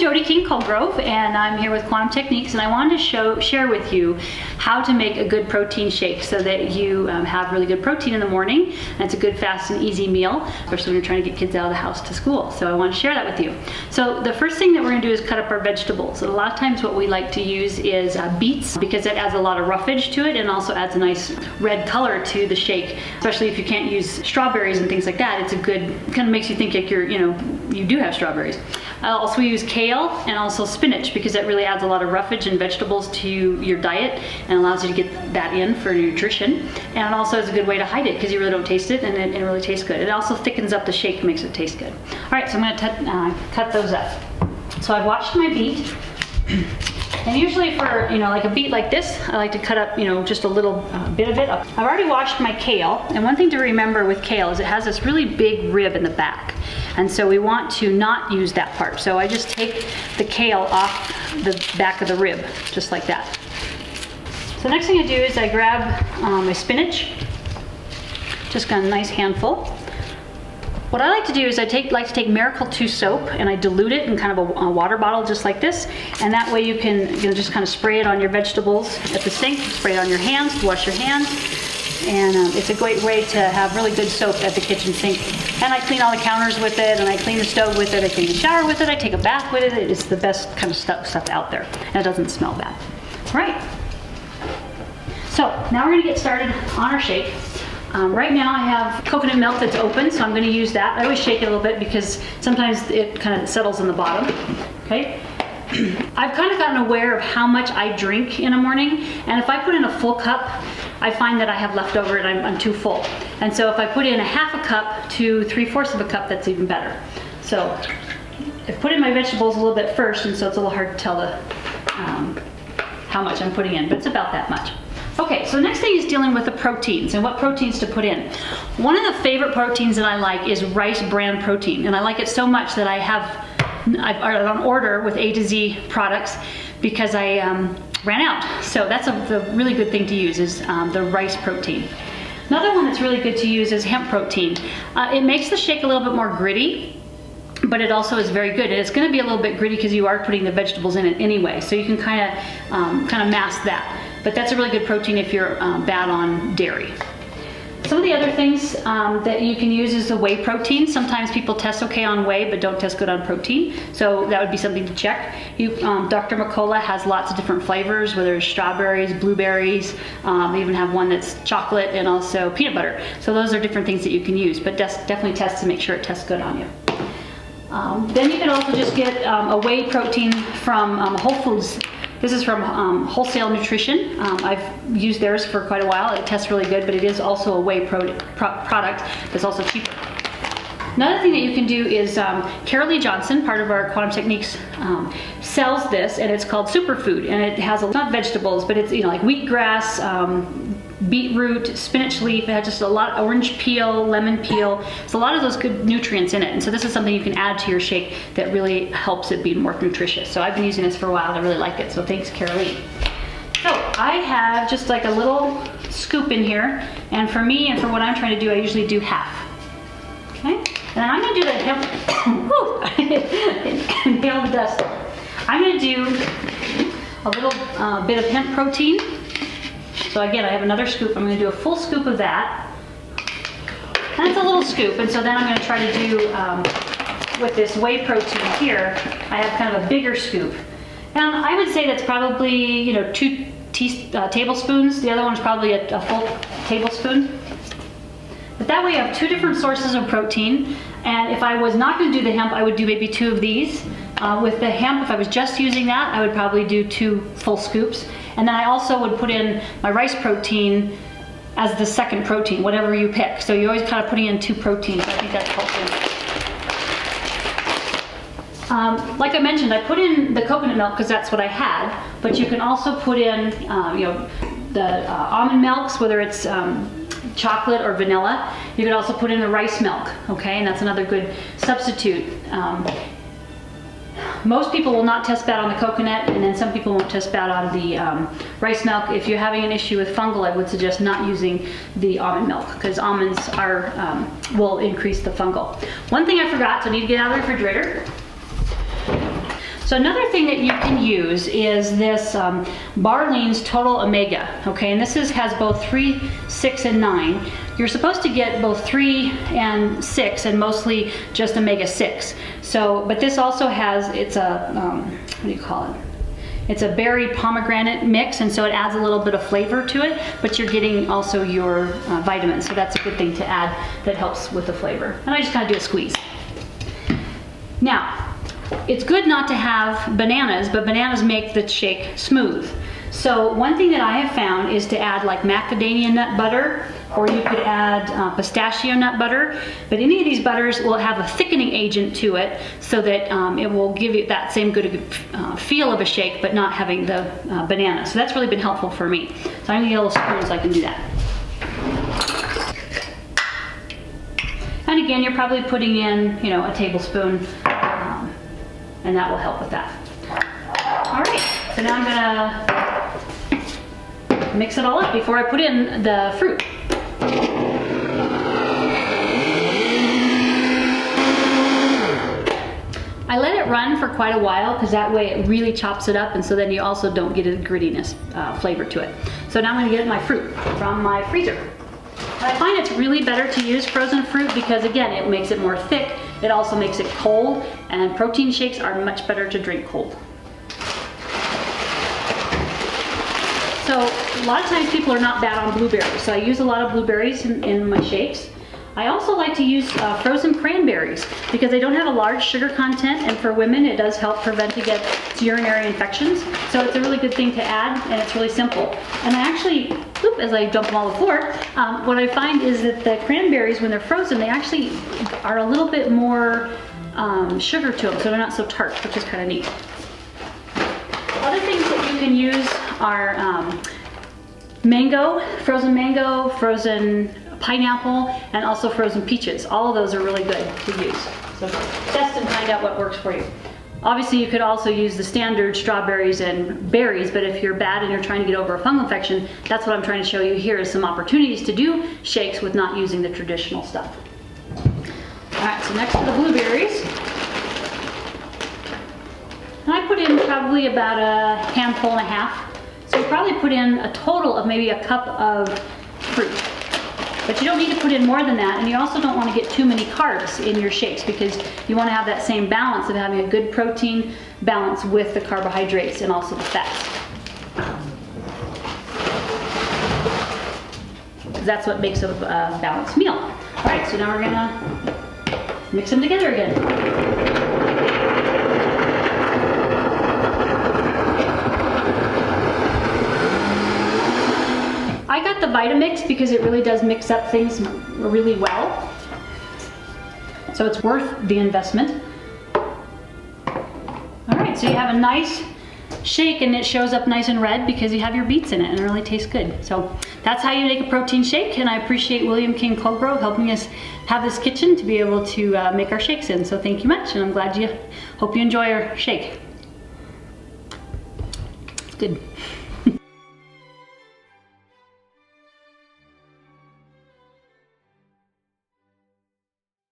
Jody King Colegrove, and I'm here with Quantum Techniques, and I wanted to share with you how to make a good protein shake so that you have really good protein in the morning, and it's a good, fast, and easy meal, especially when you're trying to get kids out of the house to school. So I want to share that with you. So the first thing that we're going to do is cut up our vegetables. And a lot of times what we like to use is beets, because it adds a lot of roughage to it and also adds a nice red color to the shake, especially if you can't use strawberries and things like that. It's a good, kind of makes you think like you do have strawberries. Also we use kale and also spinach because that really adds a lot of roughage and vegetables to your diet and allows you to get that in for nutrition. And it also is a good way to hide it because you really don't taste it, and it really tastes good. It also thickens up the shake, makes it taste good. All right, so I'm going to cut those up. So I've washed my beet. And usually for, like a beet like this, I like to cut up, just a little bit of it. I've already washed my kale, and one thing to remember with kale is it has this really big rib in the back. And so we want to not use that part. So I just take the kale off the back of the rib, just like that. So the next thing I do is I grab my spinach, just got a nice handful. What I like to do is I like to take Miracle 2 soap and I dilute it in kind of a water bottle just like this, and that way you can just kind of spray it on your vegetables at the sink, spray it on your hands to wash your hands, and it's a great way to have really good soap at the kitchen sink. And I clean all the counters with it, and I clean the stove with it, I clean the shower with it, I take a bath with it. It's the best kind of stuff out there, and it doesn't smell bad. All right, so now we're gonna get started on our shake. Right now I have coconut milk that's open, so I'm going to use that. I always shake it a little bit because sometimes it kind of settles in the bottom. Okay. I've kind of gotten aware of how much I drink in a morning, and if I put in a full cup, I find that I have leftover and I'm too full. And so if I put in a half a cup to 3/4 of a cup, that's even better. So I've put in my vegetables a little bit first, and so it's a little hard to tell how much I'm putting in, but it's about that much. Okay, so the next thing is dealing with the proteins and what proteins to put in. One of the favorite proteins that I like is rice bran protein, and I like it so much that I've on order with A to Z products because I ran out. So that's a really good thing to use is the rice protein. Another one that's really good to use is hemp protein. It makes the shake a little bit more gritty, but it also is very good. And it's going to be a little bit gritty because you are putting the vegetables in it anyway, so you can kind of mask that. But that's a really good protein if you're bad on dairy. Some of the other things that you can use is the whey protein. Sometimes people test okay on whey but don't test good on protein, so that would be something to check. Dr. McCullough has lots of different flavors, whether it's strawberries, blueberries. They even have one that's chocolate and also peanut butter. So those are different things that you can use, but definitely test to make sure it tests good on you. Then you can also just get a whey protein from Whole Foods. This is from Wholesale Nutrition. I've used theirs for quite a while. It tests really good, but it is also a whey product that's also cheaper. Another thing that you can do is Carol Lee Johnson, part of our Quantum Techniques, sells this, and it's called Superfood, and it has not vegetables, but it's like wheatgrass, beetroot, spinach leaf. It has just a lot, orange peel, lemon peel. It's a lot of those good nutrients in it, and so this is something you can add to your shake that really helps it be more nutritious. So I've been using this for a while and I really like it, so thanks Carol Lee. So I have just like a little scoop in here, and for me and for what I'm trying to do, I usually do half. Okay, and then I'm going to do the hemp. Whoo! Inhale the dust. I'm going to do a little bit of hemp protein. So again, I have another scoop. I'm going to do a full scoop of that. And it's a little scoop, and so then I'm going to try to do, with this whey protein here, I have kind of a bigger scoop. And I would say that's probably, 2 tablespoons. The other one's probably a full tablespoon. But that way you have 2 different sources of protein. And if I was not going to do the hemp, I would do maybe 2 of these. With the hemp, if I was just using that, I would probably do 2 full scoops. And then I also would put in my rice protein as the second protein, whatever you pick. So you're always kind of putting in 2 proteins. I think that's helpful. Like I mentioned, I put in the coconut milk because that's what I had, but you can also put in, the almond milks, whether it's chocolate or vanilla. You can also put in the rice milk, okay? And that's another good substitute. Most people will not test bad on the coconut, and then some people won't test bad on the rice milk. If you're having an issue with fungal, I would suggest not using the almond milk because almonds will increase the fungal. One thing I forgot, so I need to get out of the refrigerator. So another thing that you can use is this Barlean's Total Omega, okay? And this has both 3, 6, and 9. You're supposed to get both 3 and 6 and mostly just Omega 6. So, but this also has, it's a, what do you call it? It's a berry pomegranate mix, and so it adds a little bit of flavor to it, but you're getting also your vitamins, so that's a good thing to add that helps with the flavor. And I just kind of do a squeeze. Now, it's good not to have bananas, but bananas make the shake smooth. So one thing that I have found is to add like macadamia nut butter, or you could add pistachio nut butter, but any of these butters will have a thickening agent to it so that it will give you that same good feel of a shake, but not having the banana. So that's really been helpful for me. So I'm gonna get a little spoon so I can do that. And again, you're probably putting in, you know, a tablespoon, and that will help with that. All right, so now I'm gonna mix it all up before I put in the fruit. I let it run for quite a while because that way it really chops it up, and so then you also don't get a grittiness flavor to it. So now I'm gonna get my fruit from my freezer. And I find it's really better to use frozen fruit because again, it makes it more thick. It also makes it cold, and protein shakes are much better to drink cold. So a lot of times people are not bad on blueberries, so I use a lot of blueberries in my shakes. I also like to use frozen cranberries because they don't have a large sugar content, and for women it does help prevent against urinary infections. So it's a really good thing to add, and it's really simple. And I actually, as I dump them all on the floor, what I find is that the cranberries, when they're frozen, they actually are a little bit more sugar to them, so they're not so tart, which is kind of neat. Other things that you can use are frozen mango, frozen pineapple, and also frozen peaches. All of those are really good to use. So test and find out what works for you. Obviously, you could also use the standard strawberries and berries, but if you're bad and you're trying to get over a fungal infection, that's what I'm trying to show you here is some opportunities to do shakes with not using the traditional stuff. All right, so next to the blueberries, and I put in probably about a handful and a half. So you probably put in a total of maybe a cup of fruit. But you don't need to put in more than that, and you also don't want to get too many carbs in your shakes because you want to have that same balance of having a good protein balance with the carbohydrates and also the fats. That's what makes a balanced meal. All right, so now we're gonna mix them together again. I got the Vitamix because it really does mix up things really well. So it's worth the investment. All right, so you have a nice shake and it shows up nice and red because you have your beets in it and it really tastes good. So that's how you make a protein shake, and I appreciate William King Colegrove helping us have this kitchen to be able to make our shakes in. So thank you much, and I'm glad hope you enjoy our shake. It's good.